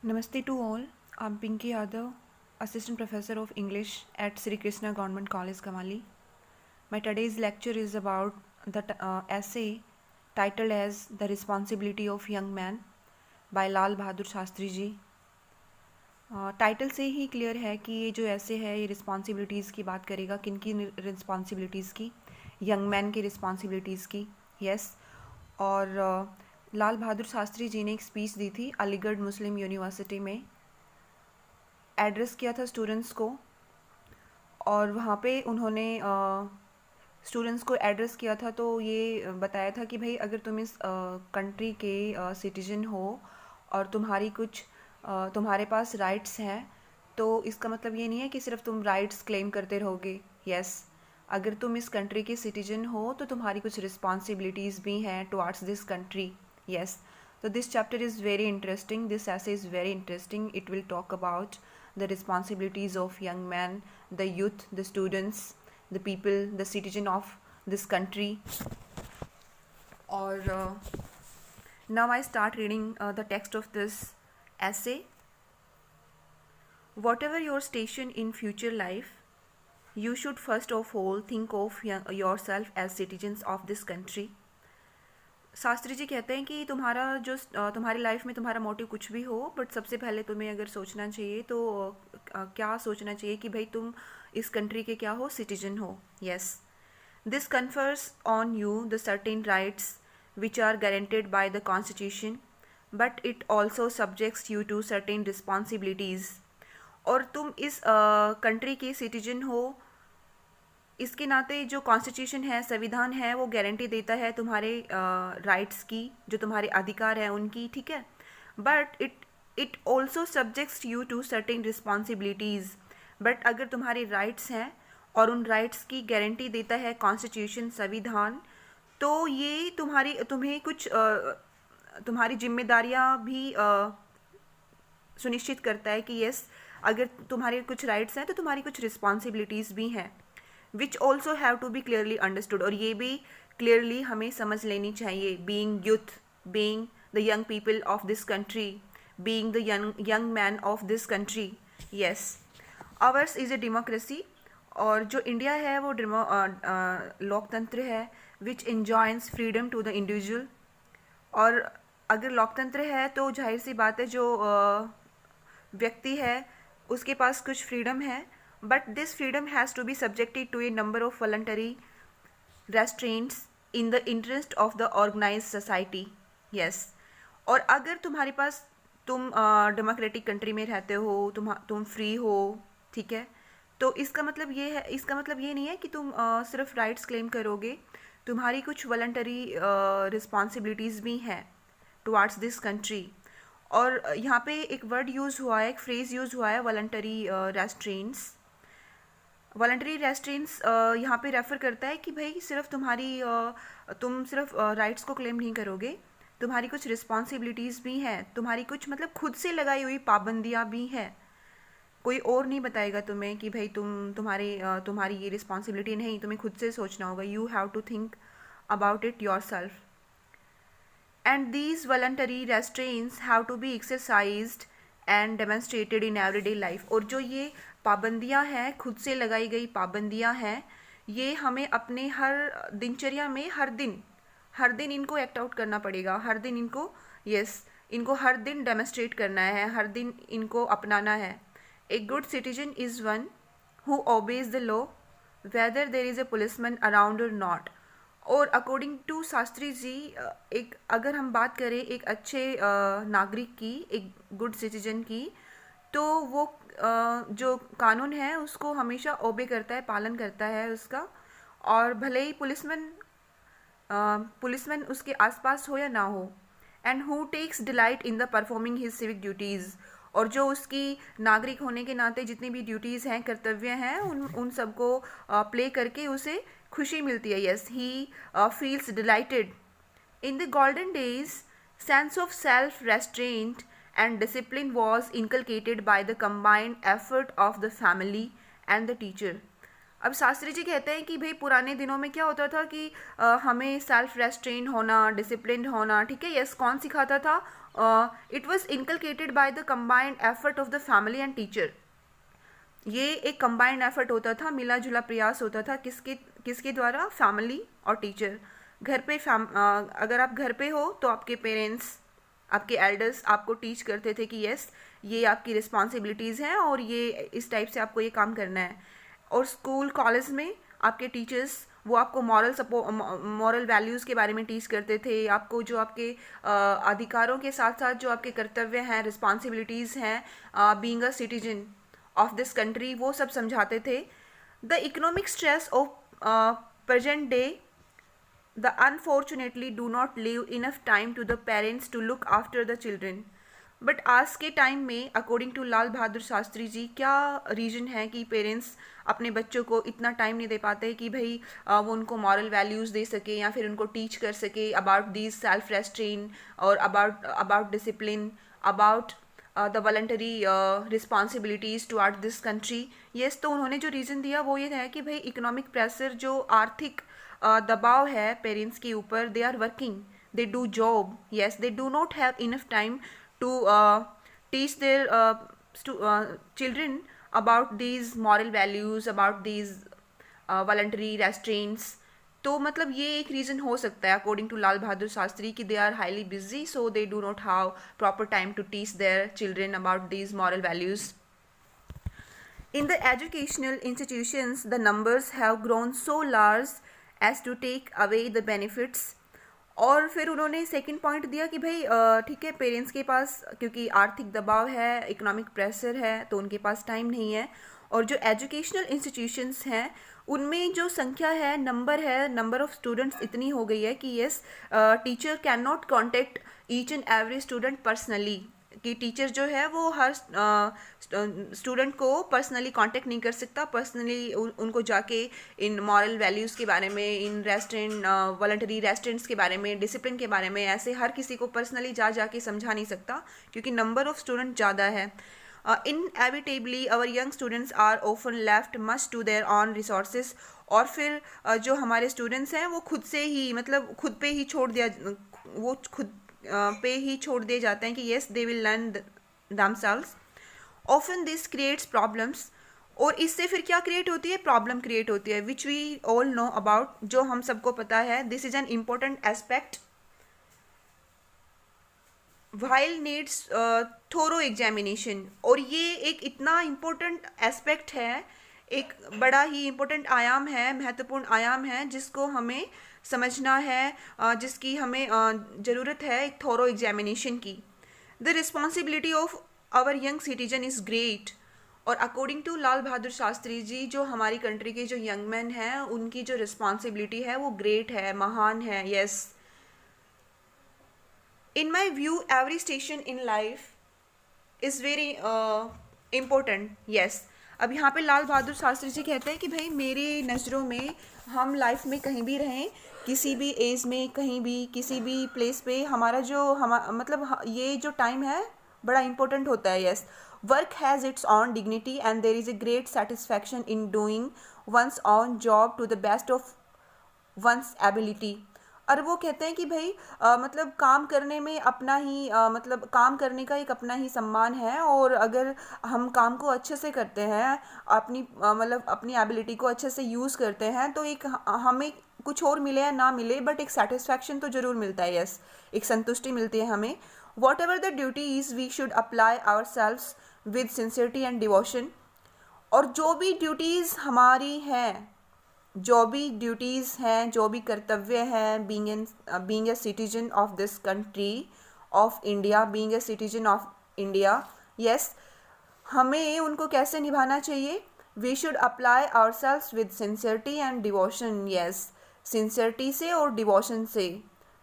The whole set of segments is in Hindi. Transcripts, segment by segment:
Namaste to all. I'm Pinky Yadav, Assistant Professor of English at Sri Krishna Government College, Kamali. My today's lecture is about the essay titled as The Responsibility of Young Man by Lal Bahadur Shastri ji. Title से ही क्लियर है कि ये जो ऐसे है ये रिस्पॉन्सिबिलिटीज़ की बात करेगा. किन की रिस्पॉन्सिबिलिटीज़ की? यंग मैन की रिस्पॉन्सिबिलिटीज़ की. यस. और लाल बहादुर शास्त्री जी ने एक स्पीच दी थी अलीगढ़ मुस्लिम यूनिवर्सिटी में. एड्रेस किया था स्टूडेंट्स को, और वहाँ पे उन्होंने स्टूडेंट्स को एड्रेस किया था तो ये बताया था कि भाई अगर तुम इस कंट्री के सिटीजन हो और तुम्हारे पास राइट्स हैं, तो इसका मतलब ये नहीं है कि सिर्फ तुम राइट्स क्लेम करते रहोगे. यस, अगर तुम इस कंट्री के सिटीजन हो तो तुम्हारी कुछ रिस्पॉन्सिबिलिटीज़ भी हैं towards this country. Yes. So this chapter is very interesting. This essay is very interesting. It will talk about the responsibilities of young men, the youth, the students, the people, the citizen of this country. Or now I start reading the text of this essay. Whatever your station in future life, you should first of all think of yourself as citizens of this country. Shastri ji कहते हैं कि तुम्हारी लाइफ में तुम्हारा मोटिव कुछ भी हो, बट सबसे पहले तुम्हें अगर सोचना चाहिए तो क्या सोचना चाहिए कि भाई तुम इस कंट्री के क्या हो, सिटीजन हो. Yes. This confers on you the certain rights which are guaranteed by the constitution, but it also subjects you to certain responsibilities. और तुम इस कंट्री के सिटीजन हो, इसके नाते जो कॉन्स्टिट्यूशन है, संविधान है, वो गारंटी देता है तुम्हारे राइट्स की, जो तुम्हारे अधिकार हैं उनकी. ठीक है. But it also subjects you to certain responsibilities. बट अगर तुम्हारे राइट्स हैं और उन राइट्स की गारंटी देता है कॉन्स्टिट्यूशन, संविधान, तो ये तुम्हें कुछ तुम्हारी जिम्मेदारियां भी सुनिश्चित करता है कि यस, अगर तुम्हारे कुछ राइट्स हैं तो तुम्हारी कुछ रिस्पॉन्सिबिलिटीज़ भी हैं, which also have to be clearly understood. और ये भी clearly हमें समझ लेनी चाहिए. being youth, being the young people of this country, being the young man of this country. yes, ours is a democracy. और जो इंडिया है वो लोकतंत्र है, which enjoins freedom to the individual. और अगर लोकतंत्र है तो जाहिर सी बात है जो व्यक्ति है उसके पास कुछ फ्रीडम है, but this freedom has to be subjected to a number of voluntary restraints in the interest of the organized society. yes. और अगर तुम्हारे पास तुम डेमोक्रेटिक कंट्री में रहते हो, तुम फ्री हो, ठीक है, तो इसका मतलब ये नहीं है कि तुम सिर्फ राइट्स क्लेम करोगे. तुम्हारी कुछ वॉलंटरी रिस्पॉन्सिबिलिटीज़ भी हैं टुवार्ड्स दिस कंट्री. और यहाँ पे एक वर्ड यूज़ हुआ है, एक फ्रेज़ यूज़ हुआ है, वॉलंटरी रेस्ट्रेंट्स. वॉलंटरी रेस्ट्रेंट्स यहाँ पे रेफ़र करता है कि भाई तुम सिर्फ राइट्स को क्लेम नहीं करोगे, तुम्हारी कुछ रिस्पॉन्सिबिलिटीज़ भी हैं, तुम्हारी कुछ मतलब खुद से लगाई हुई पाबंदियाँ भी हैं. कोई और नहीं बताएगा तुम्हें कि भाई तुम्हारी ये रिस्पॉन्सिबिलिटी नहीं, तुम्हें खुद से सोचना होगा. You have to think about it yourself. And these voluntary restraints have to be exercised and demonstrated in everyday life. और जो ये पाबंदियां हैं, खुद से लगाई गई पाबंदियां हैं, ये हमें अपने हर दिनचर्या में हर दिन इनको एक्ट आउट करना पड़ेगा. हर दिन इनको हर दिन डेमोन्स्ट्रेट करना है, हर दिन इनको अपनाना है. A good citizen is one who obeys the law whether there is a policeman around और नॉट. और अकॉर्डिंग टू शास्त्री जी, अगर हम बात करें एक अच्छे नागरिक की, एक गुड सिटीजन की, तो वो जो कानून है उसको हमेशा ओबे करता है, पालन करता है उसका. और भले ही पुलिसमैन उसके आसपास हो या ना हो. And who takes delight in the performing his civic duties. और जो उसकी नागरिक होने के नाते जितनी भी ड्यूटीज़ हैं, कर्तव्य हैं, उन सबको प्ले करके उसे खुशी मिलती है. Yes, he feels dilated. In the golden days sense of self restaurant and discipline was inculcated by the combined effort of the family and the teacher. अब शास्त्री जी कहते हैं कि भाई पुराने दिनों में क्या होता था कि हमें सेल्फ रेस्ट्रेन होना, डिसिप्लिन होना, ठीक है, यस, कौन सिखाता था? It was inculcated by the combined effort of the family and teacher. ये एक कंबाइंड एफर्ट होता था, मिला जुला प्रयास होता था, किसके किसके द्वारा? फैमिली और टीचर। घर पे अगर आप घर पे हो तो आपके पेरेंट्स, आपके एल्डर्स आपको टीच करते थे कि यस ये आपकी रिस्पॉन्सिबिलिटीज़ हैं और ये इस टाइप से आपको ये काम करना है। और स्कूल कॉलेज में आपके टीचर्स वो आपको मॉरल वैल्यूज़ के बारे में टीच करते थे, आपको जो आपके अधिकारों के साथ साथ जो आपके कर्तव्य हैं, रिस्पॉन्सिबिलिटीज़ हैं being a citizen of this country, वो सब समझाते थे। The economic stress of present day, the unfortunately do not leave enough time to the parents to look after the children. But आज के टाइम में अकॉर्डिंग टू लाल बहादुर शास्त्री जी क्या रीज़न है कि पेरेंट्स अपने बच्चों को इतना टाइम नहीं दे पाते कि भाई वो उनको मॉरल वैल्यूज़ दे सके या फिर उनको टीच कर सके अबाउट दीज सेल्फ रेस्ट्रेन और about discipline, about the voluntary responsibilities toward this country. Yes, तो उन्होंने जो रीज़न दिया वो ये है कि भाई इकोनॉमिक प्रेशर, जो आर्थिक दबाव है पेरेंट्स के ऊपर, they are working, they do job, yes, they do not have enough time to teach their children about these moral values, about these voluntary restraints. तो मतलब ये एक रीज़न हो सकता है अकॉर्डिंग टू लाल बहादुर शास्त्री कि they are highly busy, so they do not have proper time to teach their children about these moral values. In the educational institutions, the numbers have grown so large as to take away the benefits. और फिर उन्होंने सेकंड पॉइंट दिया कि भाई ठीक है, पेरेंट्स के पास क्योंकि आर्थिक दबाव है, इकोनॉमिक प्रेशर है, तो उनके पास टाइम नहीं है. और जो एजुकेशनल इंस्टीट्यूशंस हैं उनमें जो संख्या है, नंबर ऑफ स्टूडेंट्स इतनी हो गई है कि yes teacher can not contact each and every student personally, कि टीचर जो है वो हर स्टूडेंट को पर्सनली कांटेक्ट नहीं कर सकता, पर्सनली उनको जाके इन मॉरल वैल्यूज़ के बारे में, इन रेस्टोरेंट वॉलंटरी रेस्टोरेंट्स के बारे में, डिसिप्लिन के बारे में ऐसे हर किसी को पर्सनली जाके समझा नहीं सकता क्योंकि नंबर ऑफ स्टूडेंट ज़्यादा है. Inevitably our young students are often left much to their own resources. और फिर जो हमारे स्टूडेंट्स हैं वो खुद से ही, मतलब खुद पे ही छोड़ दिया, वो खुद पे ही छोड़ दिए जाते हैं कि yes they will learn themselves. Often this creates problems. और इससे फिर क्या क्रिएट होती है? प्रॉब्लम क्रिएट होती है, which we all know about, जो हम सबको पता है. This is an important aspect while needs thorough examination. और ये एक इतना इम्पोर्टेंट एस्पेक्ट है, एक बड़ा ही इम्पोर्टेंट आयाम है, महत्वपूर्ण आयाम है जिसको हमें समझना है, जिसकी हमें ज़रूरत है एक थोरो एग्जामिनेशन की. The responsibility of our young citizen is great. और अकॉर्डिंग टू लाल बहादुर शास्त्री जी, जो हमारी कंट्री के जो यंग मैन हैं उनकी जो रिस्पॉन्सिबिलिटी है वो ग्रेट है, महान है. Yes, in my view every station in life is very important. yes, अब यहाँ पे लाल बहादुर शास्त्री जी कहते हैं कि भाई मेरे नज़रों में हम लाइफ में कहीं भी रहें, किसी भी एज में, कहीं भी किसी भी प्लेस पे, हमारा जो मतलब ये जो टाइम है बड़ा इंपॉर्टेंट होता है. Yes, work has its own dignity and there is a great satisfaction in doing one's own job to the best of one's ability. और वो कहते हैं कि भाई मतलब काम करने में अपना ही मतलब काम करने का एक अपना ही सम्मान है. और अगर हम काम को अच्छे से करते हैं, अपनी मतलब अपनी एबिलिटी को अच्छे से यूज़ करते हैं, तो एक हमें कुछ और मिले या ना मिले बट एक सेटिस्फैक्शन तो ज़रूर मिलता है. यस, एक संतुष्टि मिलती है हमें. Whatever the duties we should apply our selves with sincerity and devotion. और जो भी ड्यूटीज़ हमारी हैं, जो भी ड्यूटीज़ हैं, जो भी कर्तव्य हैं, being a citizen of this country of India, being a citizen of India, yes, हमें उनको कैसे निभाना चाहिए? We should apply our selves with sincerity and devotion. Yes, sincerity से और डिवोशन से,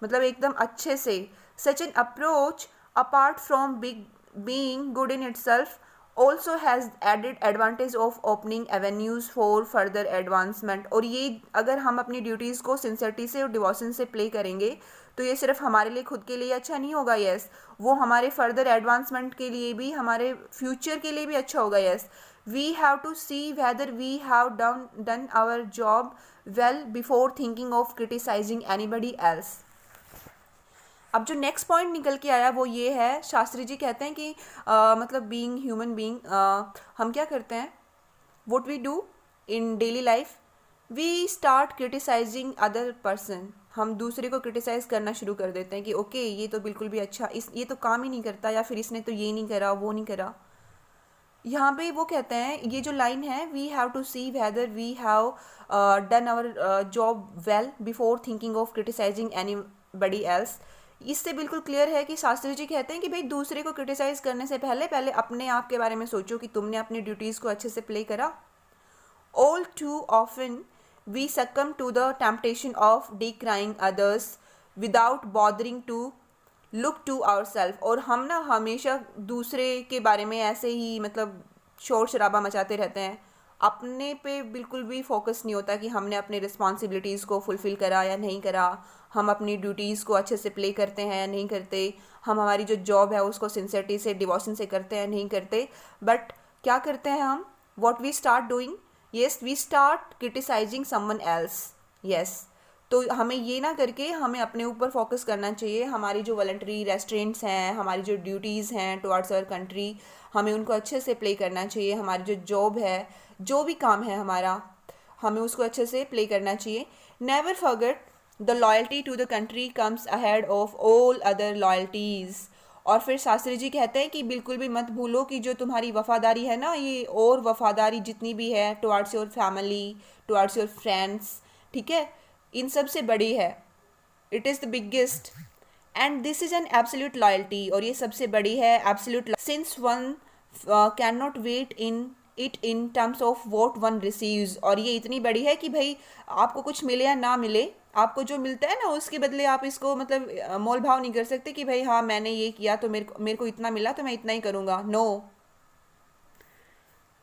मतलब एकदम अच्छे से. Such an approach apart from being good in itself also has added advantage of opening avenues for further advancement. और ये अगर हम अपनी ड्यूटीज़ को सिंसियरिटी से और डिवोशन से प्ले करेंगे तो ये सिर्फ हमारे लिए, खुद के लिए अच्छा नहीं होगा. यस, वो हमारे फर्दर एडवांसमेंट के लिए भी, हमारे फ्यूचर के लिए भी अच्छा होगा. Yes, we have to see whether we have done our job well before thinking of criticizing anybody else. अब जो नेक्स्ट पॉइंट निकल के आया वो ये है, शास्त्री जी कहते हैं कि मतलब बीइंग ह्यूमन बीइंग, हम क्या करते हैं, what we do in daily life, we start criticizing other person. हम दूसरे को क्रिटिसाइज करना शुरू कर देते हैं कि ओके ये तो बिल्कुल भी अच्छा, इस ये तो काम ही नहीं करता, या फिर इसने तो ये नहीं करा वो नहीं करा। यहाँ पे वो कहते हैं, ये जो लाइन है, we have to see whether we have done our job well before thinking of criticizing anybody else. इससे बिल्कुल क्लियर है कि शास्त्री जी कहते हैं कि भाई दूसरे को क्रिटिसाइज करने से पहले पहले अपने आप के बारे में सोचो कि तुमने अपनी ड्यूटीज़ को अच्छे से प्ले करा। All too often, we succumb to the temptation of decrying others without bothering to look to ourselves। और हम ना हमेशा दूसरे के बारे में ऐसे ही मतलब शोर शराबा मचाते रहते हैं, अपने पे बिल्कुल भी फोकस नहीं होता कि हमने अपनी रिस्पॉन्सिबिलिटीज़ को फुलफ़िल करा या नहीं करा, हम अपनी ड्यूटीज़ को अच्छे से प्ले करते हैं या नहीं करते, हम हमारी जो जॉब है उसको सिंसियरिटी से डिवोशन से करते हैं नहीं करते। बट क्या करते हैं हम, what we start doing, yes we start criticizing someone else. Yes, तो हमें ये ना करके हमें अपने ऊपर फोकस करना चाहिए। हमारी जो वॉलंटरी रेस्टोरेंट्स हैं, हमारी जो ड्यूटीज़ हैं टुवर्ड्स आवर कंट्री, हमें उनको अच्छे से प्ले करना चाहिए। हमारी जो जॉब है, जो भी काम है हमारा, हमें उसको अच्छे से प्ले करना चाहिए। Never forget the loyalty to the country comes ahead of all other loyalties. और फिर शास्त्री जी कहते हैं कि बिल्कुल भी मत भूलो कि जो तुम्हारी वफादारी है ना, ये और वफादारी जितनी भी है towards your family, towards your friends, ठीक है, इन सब से बड़ी है। It is the biggest and this is an absolute loyalty. और ये सबसे बड़ी है absolute, since one can not weigh in it in terms of what one receives. और ये इतनी बड़ी है कि भाई आपको कुछ मिले या ना मिले, आपको जो मिलता है ना उसके बदले आप इसको मतलब मोल भाव नहीं कर सकते कि भाई हाँ मैंने ये किया तो मेरे को इतना मिला तो मैं इतना ही करूँगा। नो,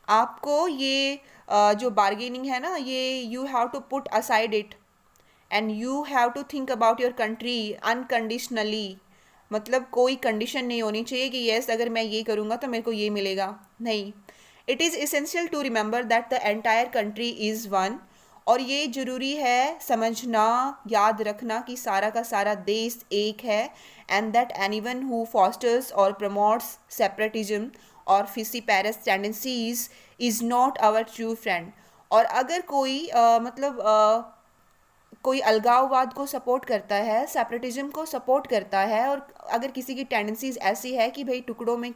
आपको ये जो बार्गेनिंग है ना, ये you have to put aside it and you have to think about your country unconditionally. मतलब कोई कंडीशन नहीं होनी चाहिए कि यस अगर मैं ये करूँगा तो मेरे को ये मिलेगा, नहीं। It is essential to remember that the entire country is one. और ये ज़रूरी है समझना, याद रखना कि सारा का सारा देश एक है। And that anyone who fosters और प्रमोट्स सेपरेटिज्म और fissiparous tendencies is not our true friend. और अगर कोई कोई अलगाववाद को सपोर्ट करता है, सेपरेटिज्म को सपोर्ट करता है, और अगर किसी की टेंडेंसीज ऐसी है कि भाई टुकड़ों में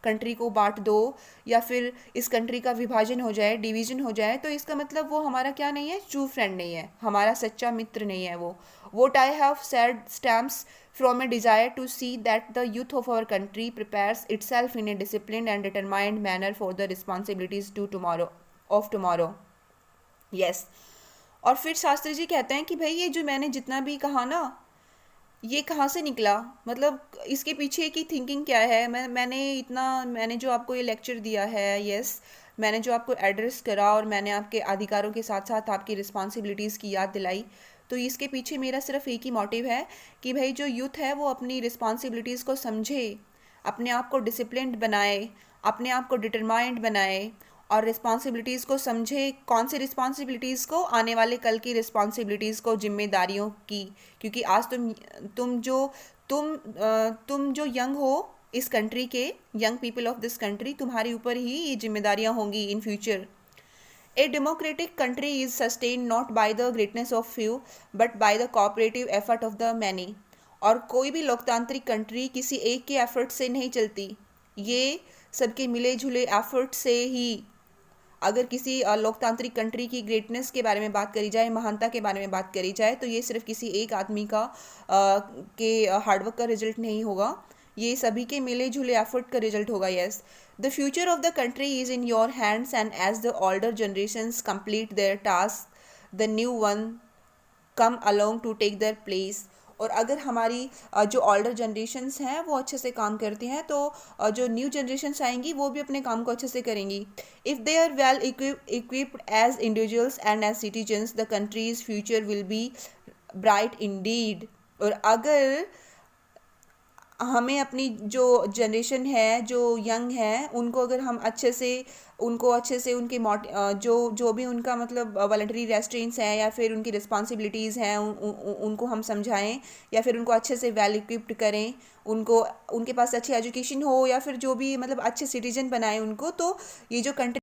कंट्री को बांट दो या फिर इस कंट्री का विभाजन हो जाए, डिवीजन हो जाए, तो इसका मतलब वो हमारा क्या नहीं है, ट्रू फ्रेंड नहीं है, हमारा सच्चा मित्र नहीं है वो। What I have said stems from a desire to see that the youth of our country prepares itself in a discipline and determined manner for the responsibilities to tomorrow of tomorrow. Yes, और फिर शास्त्री जी कहते हैं कि भाई ये जो मैंने जितना भी कहा ना, ये कहाँ से निकला, मतलब इसके पीछे की थिंकिंग क्या है। मैंने जो आपको ये लेक्चर दिया है, यस मैंने जो आपको एड्रेस करा और मैंने आपके अधिकारों के साथ साथ आपकी रिस्पॉन्सिबिलिटीज़ की याद दिलाई, तो इसके पीछे मेरा सिर्फ एक ही मोटिव है कि भाई जो यूथ है वो अपनी रिस्पॉन्सिबिलिटीज़ को समझे, अपने आप को डिसिप्लिन्ड बनाए, अपने आप को डिटरमाइंड बनाए और रिस्पॉन्सिबिलिटीज़ को समझे। कौन सी रिस्पॉन्सिबिलिटीज़ को, आने वाले कल की रिस्पॉन्सिबिलिटीज़ को, जिम्मेदारियों की। क्योंकि आज तुम जो यंग हो इस कंट्री के, young people of this country, तुम्हारे ऊपर ही ये जिम्मेदारियां होंगी in future. A democratic country is sustain not by the greatness of few but by the cooperative effort of the many. और कोई भी लोकतांत्रिक कंट्री किसी एक के एफर्ट से नहीं चलती, ये सबके मिले जुले एफर्ट से ही। अगर किसी लोकतांत्रिक कंट्री की ग्रेटनेस के बारे में बात करी जाए, महानता के बारे में बात करी जाए, तो ये सिर्फ किसी एक आदमी का के हार्डवर्क का रिजल्ट नहीं होगा, ये सभी के मिले जुले एफर्ट का रिजल्ट होगा। Yes, the future of the country is in your hands and as the older generations complete their task the new one come along to take their place. और अगर हमारी जो ओल्डर जनरेशन्स हैं वो अच्छे से काम करती हैं, तो जो न्यू जनरेशन्स आएंगी वो भी अपने काम को अच्छे से करेंगी। If they are well equipped as individuals and as citizens the country's future will be bright indeed. और हमें अपनी जो जनरेशन है, जो यंग है, उनको अगर हम अच्छे से उनके जो भी उनका मतलब वॉलंटरी रेस्ट्रेंट्स हैं या फिर उनकी रिस्पॉन्सिबिलिटीज़ हैं, उनको हम समझाएं या फिर उनको अच्छे से वेल इक्विप्ड करें, उनको उनके पास अच्छी एजुकेशन हो या फिर जो भी मतलब अच्छे सिटीजन बनाएं उनको, तो ये जो कंट्री